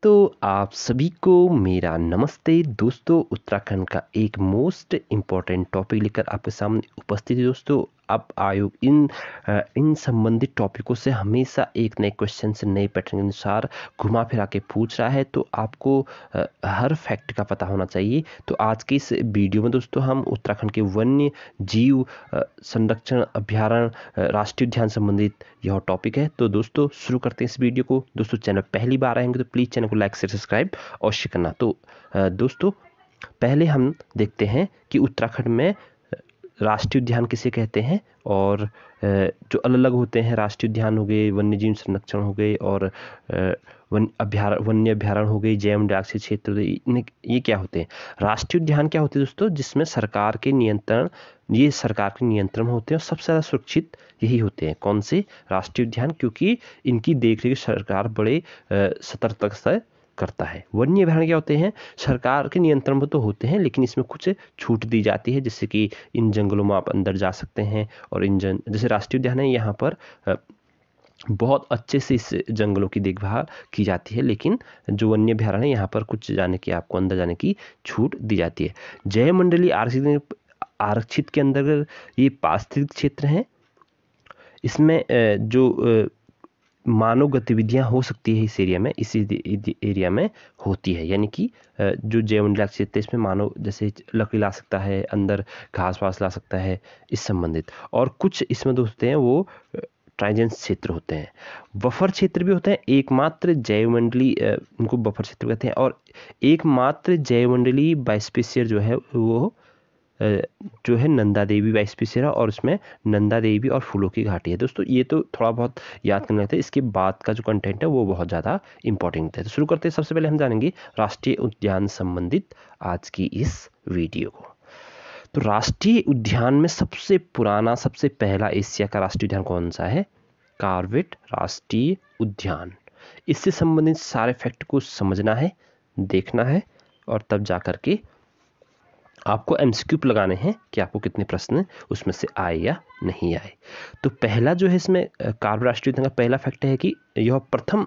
तो आप सभी को मेरा नमस्ते दोस्तों। उत्तराखंड का एक मोस्ट इम्पॉर्टेंट टॉपिक लेकर आपके सामने उपस्थित है दोस्तों। अब आयोग इन संबंधित टॉपिकों से हमेशा एक नए क्वेश्चन से नए पैटर्न के अनुसार घुमा फिरा के पूछ रहा है, तो आपको हर फैक्ट का पता होना चाहिए। तो आज के इस वीडियो में दोस्तों हम उत्तराखंड के वन्य जीव संरक्षण अभ्यारण्य राष्ट्रीय उद्यान संबंधित यह टॉपिक है। तो दोस्तों शुरू करते हैं इस वीडियो को। दोस्तों चैनल पहली बार आएंगे तो प्लीज़ चैनल को लाइक से सब्सक्राइब अवश्य करना। तो दोस्तों पहले हम देखते हैं कि उत्तराखंड में राष्ट्रीय उद्यान किसे कहते हैं, और जो अलग अलग होते हैं राष्ट्रीय उद्यान हो गए, वन्य जीव संरक्षण हो गए, और वन्य अभ्यारण्य हो गई, जैव मंडल क्षेत्र, ये क्या होते हैं। राष्ट्रीय उद्यान क्या होते हैं दोस्तों, जिसमें सरकार के नियंत्रण में होते हैं और सबसे ज़्यादा सुरक्षित यही होते हैं। कौन से राष्ट्रीय उद्यान, क्योंकि इनकी देखरेख सरकार बड़े सतर्कता से करता है। वन्य अभ्यारण्य क्या होते हैं, सरकार के नियंत्रण में तो होते हैं लेकिन इसमें कुछ छूट दी जाती है, जैसे कि इन जंगलों में आप अंदर जा सकते हैं, और जैसे राष्ट्रीय उद्यान है यहाँ पर बहुत अच्छे से इस जंगलों की देखभाल की जाती है, लेकिन जो वन्य अभ्यारण्य है यहाँ पर कुछ आपको अंदर जाने की छूट दी जाती है। जैव मंडलीय आरक्षित के अंदर ये पारिस्थितिक क्षेत्र हैं। इसमें जो मानव गतिविधियां हो सकती है इस एरिया में, इसी एरिया में होती है, यानी कि जो जैव मंडलीय क्षेत्र है इसमें मानव जैसे लकड़ी ला सकता है, अंदर घास वास ला सकता है इस संबंधित। और कुछ इसमें दोस्त हैं वो ट्राइजेंस क्षेत्र होते हैं। बफर क्षेत्र भी होते हैं। एकमात्र जैवमंडलीय उनको बफर क्षेत्र कहते हैं। और एकमात्र जैवमंडलीय बायोस्फीयर जो है वो जो है नंदा देवी बायोस्फीयर है, और उसमें नंदा देवी और फूलों की घाटी है। दोस्तों ये तो थोड़ा बहुत याद करना है, इसके बाद का जो कंटेंट है वो बहुत ज़्यादा इंपॉर्टेंट है। तो शुरू करते हैं। सबसे पहले हम जानेंगे राष्ट्रीय उद्यान संबंधित आज की इस वीडियो को। तो राष्ट्रीय उद्यान में सबसे पुराना, सबसे पहला एशिया का राष्ट्रीय उद्यान कौन सा है, कॉर्बेट राष्ट्रीय उद्यान। इससे संबंधित सारे फैक्ट को समझना है, देखना है, और तब जा करके आपको एमसीक्यू लगाने हैं कि आपको कितने प्रश्न उसमें से आए या नहीं आए। तो पहला जो है इसमें कॉर्बेट राष्ट्रीय उद्यान का पहला फैक्ट है कि यह प्रथम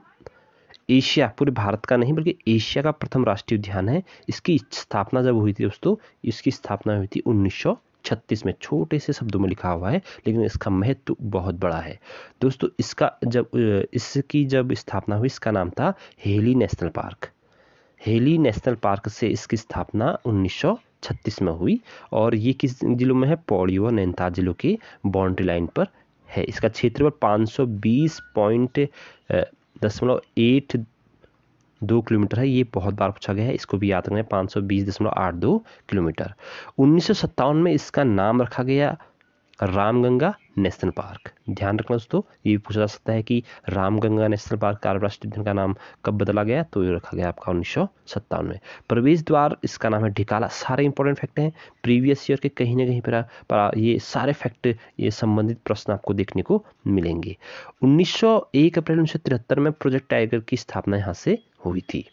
एशिया, पूरे भारत का नहीं बल्कि एशिया का प्रथम राष्ट्रीय उद्यान है। इसकी स्थापना जब हुई थी दोस्तों, इसकी स्थापना हुई थी 1936 में। छोटे से शब्दों में लिखा हुआ है लेकिन इसका महत्व बहुत बड़ा है दोस्तों। इसकी जब स्थापना हुई, इसका नाम था heli national park. Heli national park से इसकी स्थापना 1936 में हुई, और ये किस जिलों में है, पौड़ी और नैनीताल जिलों की बाउंड्री लाइन पर है। इसका क्षेत्रफल 520.82 किलोमीटर है। ये बहुत बार पूछा गया है, इसको भी याद रखना है, 520.82 किलोमीटर। 1957 में इसका नाम रखा गया रामगंगा नेशनल पार्क। ध्यान रखना दोस्तों, ये भी पूछा जा सकता है कि रामगंगा नेशनल पार्क कॉर्बेट राष्ट्रीय उद्यान का नाम कब बदला गया, तो ये रखा गया आपका 1957 में। प्रवेश द्वार इसका नाम है ढिकाला। सारे इंपॉर्टेंट फैक्ट हैं प्रीवियस ईयर के, कहीं ना कहीं पर ये सारे फैक्ट, ये संबंधित प्रश्न आपको देखने को मिलेंगे। 1 अप्रैल 1973 में प्रोजेक्ट टाइगर की स्थापना यहाँ से हुई थी,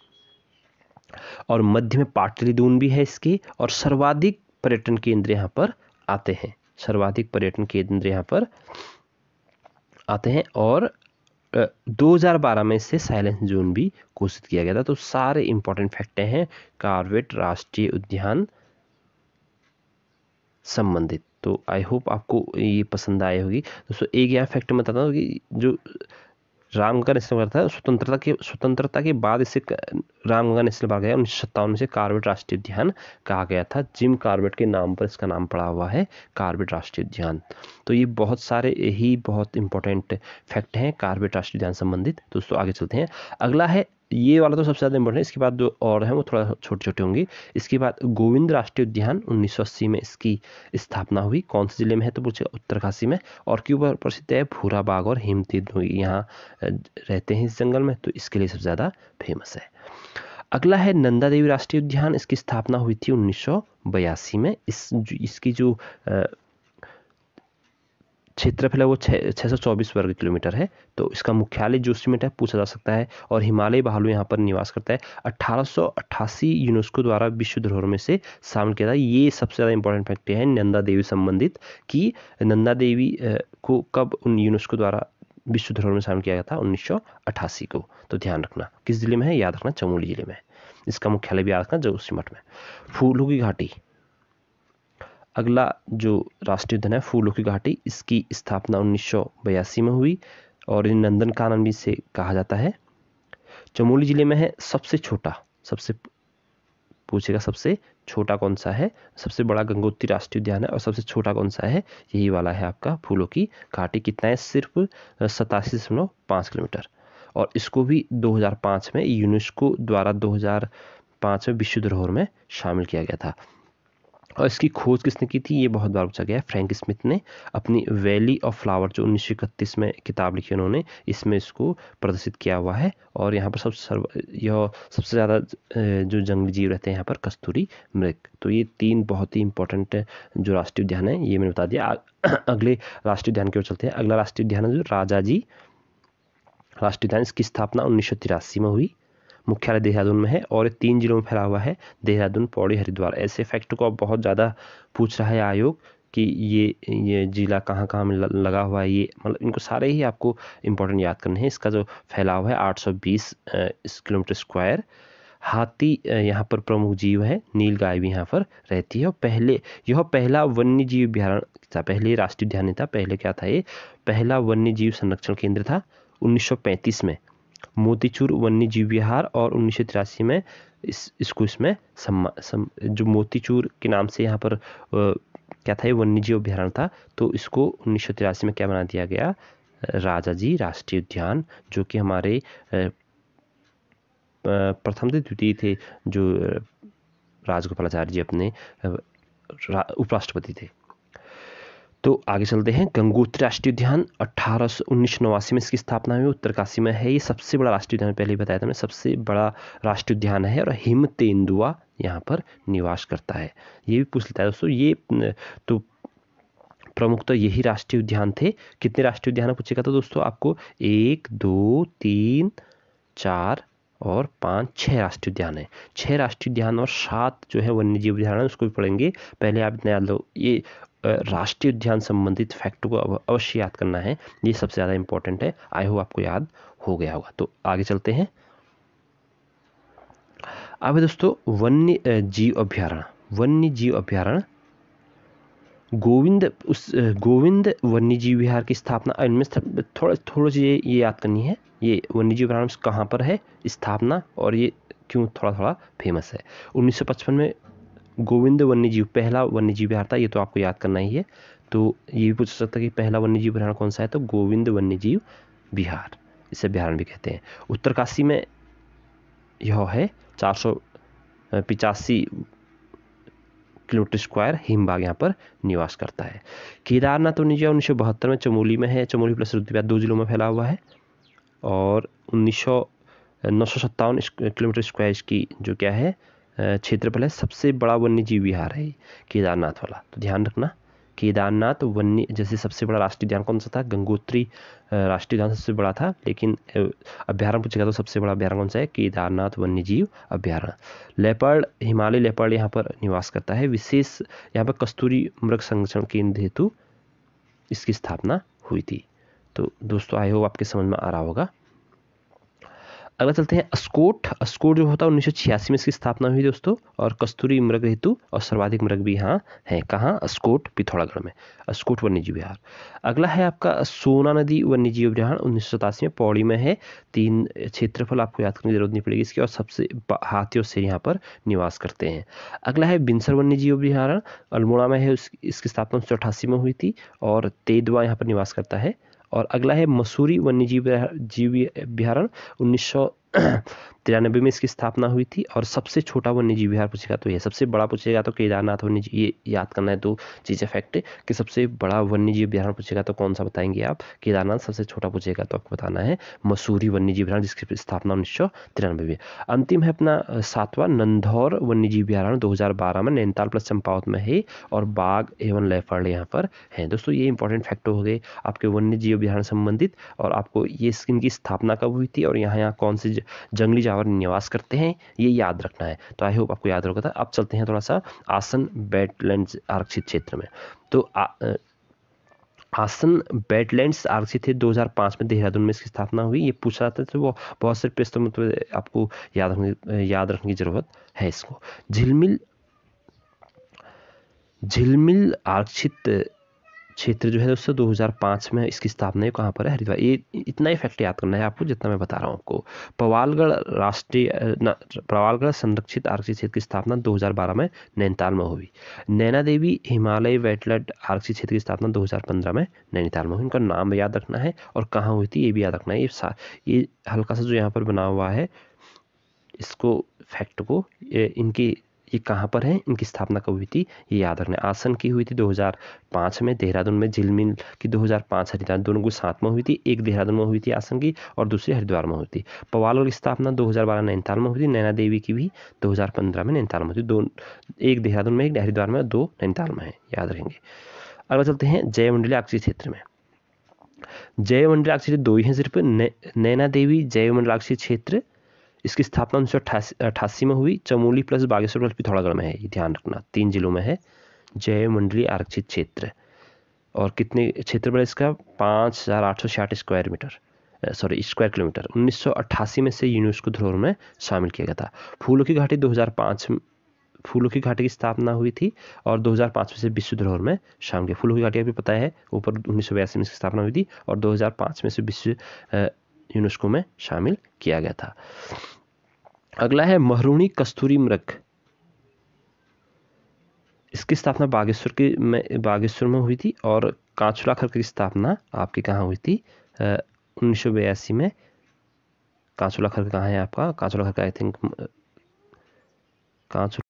और मध्य में पाटली दून भी है इसके, और सर्वाधिक पर्यटन केंद्र यहाँ पर आते हैं। सर्वाधिक पर्यटन केंद्र यहाँ पर आते हैं, और 2012 में इसे साइलेंस जोन भी घोषित किया गया था। तो सारे इंपॉर्टेंट फैक्ट हैं कॉर्बेट राष्ट्रीय उद्यान संबंधित। तो आई होप आपको ये पसंद आई होगी दोस्तों। एक यहाँ फैक्ट मैं बताता हूँ कि जो रामगंगा नेशनल पार्क था, स्वतंत्रता के बाद इसे रामगंगा नेशनल पार्क गया 1957 में से कॉर्बेट राष्ट्रीय उद्यान कहा गया था। जिम कॉर्बेट के नाम पर इसका नाम पड़ा हुआ है कॉर्बेट राष्ट्रीय उद्यान। तो ये बहुत सारे ही बहुत इंपॉर्टेंट फैक्ट हैं कॉर्बेट राष्ट्रीय उद्यान संबंधित। दोस्तों आगे चलते हैं। अगला है, ये वाला तो सबसे ज़्यादा इंपॉर्टेंट है, इसके बाद जो और हैं वो थोड़ा छोटे छोटे होंगे। इसके बाद गोविंद राष्ट्रीय उद्यान 1980 में इसकी स्थापना हुई। कौन से जिले में है, तो पूछे उत्तरकाशी में। और क्यों प्रसिद्ध है, भूरा बाघ और हिमतीर्थ यहाँ रहते हैं इस जंगल में, तो इसके लिए सबसे ज़्यादा फेमस है। अगला है नंदा देवी राष्ट्रीय उद्यान। इसकी स्थापना हुई थी 1982 में। इसकी जो क्षेत्रफल है वो 624 वर्ग किलोमीटर है। तो इसका मुख्यालय जोशीमठ है, पूछा जा सकता है। और हिमालय भालू यहाँ पर निवास करता है। 1888 यूनेस्को द्वारा विश्व धरोहर में से शामिल किया था। ये सबसे ज़्यादा इंपॉर्टेंट फैक्ट है नंदा देवी संबंधित, कि नंदा देवी को कब यूनेस्को द्वारा विश्व धरोहर में शामिल किया गया था 1988 को। तो ध्यान रखना किस जिले में है, याद रखना चमोली जिले में। इसका मुख्यालय भी याद रखना जोशीमठ में। फूलों की घाटी, अगला जो राष्ट्रीय उद्यान है फूलों की घाटी, इसकी स्थापना 1982 में हुई और इन्हें नंदनकानन भी इसे कहा जाता है। चमोली जिले में है। सबसे छोटा, सबसे पूछेगा सबसे छोटा कौन सा है, सबसे बड़ा गंगोत्री राष्ट्रीय उद्यान है और सबसे छोटा कौन सा है, यही वाला है आपका फूलों की घाटी। कितना है, सिर्फ 87.5 किलोमीटर। और इसको भी 2005 में यूनेस्को द्वारा 2005 में विश्व धरोहर में शामिल किया गया था। और इसकी खोज किसने की थी, ये बहुत बार पूछा गया है। फ्रैंक स्मिथ ने अपनी वैली ऑफ फ्लावर जो 1931 में किताब लिखी उन्होंने, इसमें इसको प्रदर्शित किया हुआ है। और यहाँ पर सबसे ज़्यादा जो जंगली जीव रहते हैं यहाँ पर कस्तूरी मृग। तो ये 3 बहुत ही इंपॉर्टेंट जो राष्ट्रीय उद्यान है ये मैंने बता दिया। अगले राष्ट्रीय उद्यान की ओर चलते हैं। अगला राष्ट्रीय उद्यान है जो राजाजी राष्ट्रीय उद्यान, इसकी स्थापना 1983 में हुई। मुख्यालय देहरादून में है और 3 जिलों में फैला हुआ है, देहरादून, पौड़ी, हरिद्वार। ऐसे फैक्ट को अब बहुत ज़्यादा पूछ रहा है आयोग कि ये जिला कहाँ कहाँ में लगा हुआ है। ये मतलब इनको सारे ही आपको इंपॉर्टेंट याद करने हैं। इसका जो फैलाव है 820 किलोमीटर स्क्वायर। हाथी यहाँ पर प्रमुख जीव है, नील गाय भी यहाँ पर रहती है। और यह पहला वन्य जीव अभ्यारण्य था, पहले राष्ट्रीय उद्यान नहीं था, पहले क्या था, ये पहला वन्य जीव संरक्षण केंद्र था 1935 में। मोतीचूर वन्य जीव विहार और 1983 में इसमें जो मोतीचूर के नाम से यहाँ पर क्या था, ये वन्य जीव अभ्यारण्य था। तो इसको 1983 में क्या बना दिया गया, राजाजी राष्ट्रीय उद्यान, जो कि हमारे प्रथम से द्वितीय थे जो राजगोपालाचारी जी अपने उपराष्ट्रपति थे। तो आगे चलते हैं। गंगोत्री राष्ट्रीय उद्यान 1989 में इसकी स्थापना हुई, उत्तरकाशी में है। ये सबसे बड़ा राष्ट्रीय उद्यान, पहले ही बताया था मैं, सबसे बड़ा राष्ट्रीय उद्यान है। और हिम तेंदुआ यहाँ पर निवास करता है। ये भी पूछ लेता है दोस्तों। ये तो प्रमुख तो यही राष्ट्रीय उद्यान थे। कितने राष्ट्रीय उद्यान पूछेगा तो दोस्तों आपको 1, 2, 3, 4 और 5, 6 राष्ट्रीय उद्यान है। 6 राष्ट्रीय उद्यान और 7 जो है वन्य जीव उद्यान है, उसको भी पढ़ेंगे। पहले आप इतना याद लो, ये राष्ट्रीय उद्यान संबंधित फैक्ट को अवश्य याद करना है, ये सबसे ज़्यादा इंपॉर्टेंट है। आई होप आपको याद हो गया होगा। तो आगे चलते हैं। अब दोस्तों वन्य जीव अभ्यारण्य गोविंद वन्य जीव विहार की स्थापना, इनमें थोड़ा ये याद करनी है। ये वन्य जीव अभ्यारण्य कहाँ पर है स्थापना, और ये क्यों थोड़ा फेमस है। 1955 में गोविंद वन्यजीव पहला वन्यजीव विहार था, ये तो आपको याद करना ही है। तो ये भी पूछ सकता है कि पहला वन्यजीव विहार कौन सा है, तो गोविंद वन्यजीव विहार, इसे अभ्यारण्य भी कहते हैं। उत्तरकाशी में यह है 485 किलोमीटर स्क्वायर। हिमबाग यहाँ पर निवास करता है। केदारनाथ वन्यजीव 1972 में चमोली में है। चमोली प्लस रुद्रप्रयाग 2 जिलों में फैला हुआ है। और 957 किलोमीटर स्क्वायर की जो क्या है क्षेत्रफल है। सबसे बड़ा वन्य जीव विहार है केदारनाथ वाला। तो ध्यान रखना, केदारनाथ वन्य, जैसे सबसे बड़ा राष्ट्रीय उद्यान कौन सा था, गंगोत्री राष्ट्रीय उद्यान सबसे बड़ा था, लेकिन अभ्यारण्य पूछेगा तो सबसे बड़ा अभ्यारण्य कौन सा है, केदारनाथ वन्य जीव अभ्यारण्य। लेपर्ड, हिमालय लेपर्ड यहाँ पर निवास करता है। विशेष यहाँ पर कस्तूरी मृग संरक्षण केंद्र हेतु इसकी स्थापना हुई थी। तो दोस्तों आई होप आपके समझ में आ रहा होगा। अगला चलते हैं अस्कोट जो होता है 1986 में इसकी स्थापना हुई दोस्तों। और कस्तूरी मृग हेतु और सर्वाधिक मृग भी यहाँ है। कहाँ, अस्कोट पिथौरागढ़ में, अस्कोट वन्यजीव विहार। अगला है आपका सोना नदी वन्यजीव उद्यान 1987 में पौड़ी में है। 3 क्षेत्रफल आपको याद करने की जरूरत नहीं पड़ेगी इसकी, और सबसे हाथी और शेर यहाँ पर निवास करते हैं। अगला है बिनसर वन्यजीव अभ्यारण्य, अल्मोड़ा में है। इसकी स्थापना 1988 में हुई थी और तेंदुआ यहाँ पर निवास करता है। और अगला है मसूरी वन्यजीव अभ्यारण्य 1993 में इसकी स्थापना हुई थी। और सबसे छोटा वन्यजीव विहार पूछेगा तो ये, सबसे बड़ा पूछेगा तो केदारनाथ वन्यजीव, ये याद करना है। 2 चीज़ें फैक्ट कि सबसे बड़ा वन्यजीव विहार पूछेगा तो कौन सा बताएंगे आप, केदारनाथ। सबसे छोटा पूछेगा तो आपको बताना है मसूरी वन्यजीव विहार, जिसकी स्थापना 1993 में। अंतिम है अपना 7वां नंधौर वन्यजीव विहार 2012 में नैनीताल प्लस चंपावत में है। और बाघ एवं लेपर्ड यहाँ पर हैं। दोस्तों ये इंपॉर्टेंट फैक्ट हो गए आपके वन्यजीव विहार संबंधित, और आपको ये इनकी स्थापना कब हुई थी और यहाँ कौन से जंगली जानवर निवास करते हैं, ये याद रखना है। तो आई होप आपको याद होगा था। अब चलते हैं थोड़ा सा आसन वेटलैंड्स आरक्षित क्षेत्र में। तो आसन वेटलैंड्स आरक्षित क्षेत्र 2005 में देहरादून में इसकी स्थापना हुई। ये पूछा जाता है तो वो बहुत से प्रश्नों में तो आपको याद रखने की जरूरत है इसको। झिलमिल आरक्षित क्षेत्र जो है दोस्तों 2005 में इसकी स्थापना है। कहाँ पर है? हरिद्वार। ये इतना ही फैक्ट याद करना है आपको जितना मैं बता रहा हूँ आपको। प्रवालगढ़ संरक्षित आरक्षित क्षेत्र की स्थापना 2012 में नैनीताल में हुई। नैना देवी हिमालय वेटलैंड आरक्षित क्षेत्र की स्थापना 2015 में नैनीताल में हुई। इनका नाम याद रखना है और कहाँ हुई थी ये भी याद रखना है। ये हल्का सा जो यहाँ पर बना हुआ है इसको फैक्ट को ये कहाँ पर है, इनकी स्थापना कब हुई थी ये याद रखना है। आसन की हुई थी 2005 में देहरादून में। झिलमिल की 2005 हरिद्वार, दोनों को साथ में हुई थी। एक देहरादून में हुई थी आसन की और दूसरी हरिद्वार में हुई थी। पवालगढ़ की स्थापना 2012 नैनीताल में हुई थी। नैना देवी की भी 2015 में नैनीताल में हुई थी। दो, एक देहरादून में, एक हरिद्वार में, दो नैनीताल में है, याद रखेंगे। अगला चलते हैं जैवमंडली आरक्षित क्षेत्र में। जैवमंडली आरक्षित क्षेत्र दो ही हैं सिर्फ, नैना देवी जैवमंडल आरक्षित क्षेत्र। इसकी स्थापना 1988 में हुई। चमोली प्लस बागेश्वर प्लस पिथौरागढ़ में है, ये ध्यान रखना, 3 जिलों में है जैवमंडली आरक्षित क्षेत्र। और कितने क्षेत्र बड़ा इसका? 5866 स्क्वायर किलोमीटर। 1988 में से यूनेस्को धरोहर में शामिल किया गया था। फूलों की घाटी 2005 फूलों की घाटी की स्थापना हुई थी और 2005 में से विश्व धरोहर में शामिल किया। फूलों की घाटी अभी पता है ऊपर 1982 में इसकी स्थापना हुई थी और 2005 में से विश्व यूनेस्को में शामिल किया गया था। अगला है महरूणी कस्तूरी मृग। इसकी स्थापना बागेश्वर में हुई थी। और कांचुला खर की स्थापना आपकी कहाँ हुई थी? 1982 में। कांचुला खर कहाँ है आपका? कांचुला खर का आई थिंक